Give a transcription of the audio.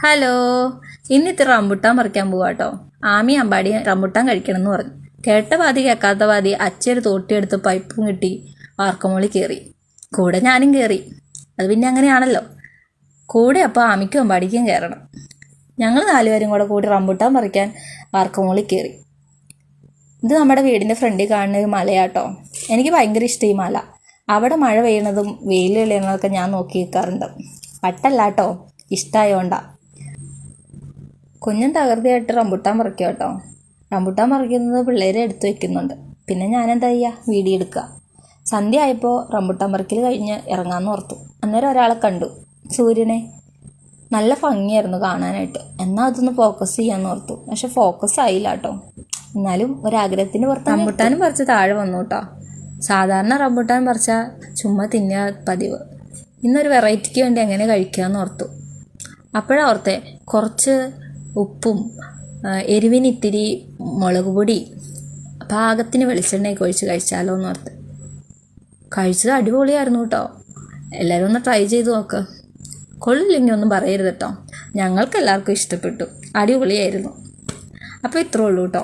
Hello, ഇന്നിത്തിരി rambutan പറിക്കാൻ പോവാട്ടോ. Ami Ambadi rambutan കഴിക്കണം എന്ന് പറഞ്ഞു. കേട്ട പാതി കേൾക്കാത്ത പാതി അച്ഛയൊരു തോട്ടിയെടുത്ത് പൈപ്പും കിട്ടി വാർക്കമോളി കയറി. കൂടെ ഞാനും കയറി. അത് പിന്നെ അങ്ങനെയാണല്ലോ. കൂടെ അപ്പോൾ ആമിക്കും അമ്പാടിക്കും കയറണം. ഞങ്ങൾ 4 പേരും കൂടി റംബുട്ടാൻ പറിക്കാൻ വാർക്കമോളി കയറി. ഇത് നമ്മുടെ വീടിൻ്റെ ഫ്രണ്ടിൽ കാണുന്ന ഒരു മലയാട്ടോ. എനിക്ക് ഭയങ്കര ഇഷ്ടം ഈ മല. അവിടെ മഴ പെയ്യണതും വെയിൽ തെളിയണതൊക്കെ ഞാൻ നോക്കി നിൽക്കാറുണ്ട്. പട്ടല്ല കേട്ടോ, ഇഷ്ടമായോണ്ടാ. കുഞ്ഞൻ തകൃതിയായിട്ട് റംബുട്ടാൻ പറിക്കുക കേട്ടോ. റംബുട്ടാൻ പറിക്കുന്നത് പിള്ളേരെ എടുത്തു വെക്കുന്നുണ്ട്. പിന്നെ ഞാനെന്താ ചെയ്യുക, വീഡിയോ എടുക്കുക. സന്ധ്യ ആയപ്പോൾ റംബുട്ടാൻ പറിക്കൽ കഴിഞ്ഞ് ഇറങ്ങാമെന്ന് ഓർത്തു. അന്നേരം ഒരാളെ കണ്ടു, സൂര്യനെ. നല്ല ഭംഗിയായിരുന്നു കാണാനായിട്ട്. എന്നാൽ അതൊന്ന് ഫോക്കസ് ചെയ്യാമെന്ന് ഓർത്തു. പക്ഷെ ഫോക്കസ് ആയില്ല കേട്ടോ. എന്നാലും ഒരാഗ്രഹത്തിന് പുറത്ത് റംബുട്ടാനും പറിച്ച് താഴെ വന്നു കേട്ടോ. സാധാരണ റംബുട്ടാൻ പറിച്ചാൽ ചുമ്മാ തിന്നുക പതിവ്. ഇന്നൊരു വെറൈറ്റിക്ക് വേണ്ടി എങ്ങനെ കഴിക്കാമെന്ന് ഓർത്തു. അപ്പോഴോർത്തെ കുറച്ച് ഉപ്പും എരിവിനിത്തിരി മുളക് പൊടി പാകത്തിന് വെളിച്ചെണ്ണയൊക്കെ ഒഴിച്ച് കഴിച്ചാലോ എന്ന് ഓർത്ത്. കഴിച്ചത് അടിപൊളിയായിരുന്നു കേട്ടോ. എല്ലാവരും ഒന്ന് ട്രൈ ചെയ്ത് നോക്ക്. കൊള്ളില്ലെങ്കിൽ ഒന്നും പറയരുത് കേട്ടോ. ഞങ്ങൾക്ക് എല്ലാവർക്കും ഇഷ്ടപ്പെട്ടു, അടിപൊളിയായിരുന്നു. അപ്പോൾ ഇത്രേ ഉള്ളൂ കേട്ടോ.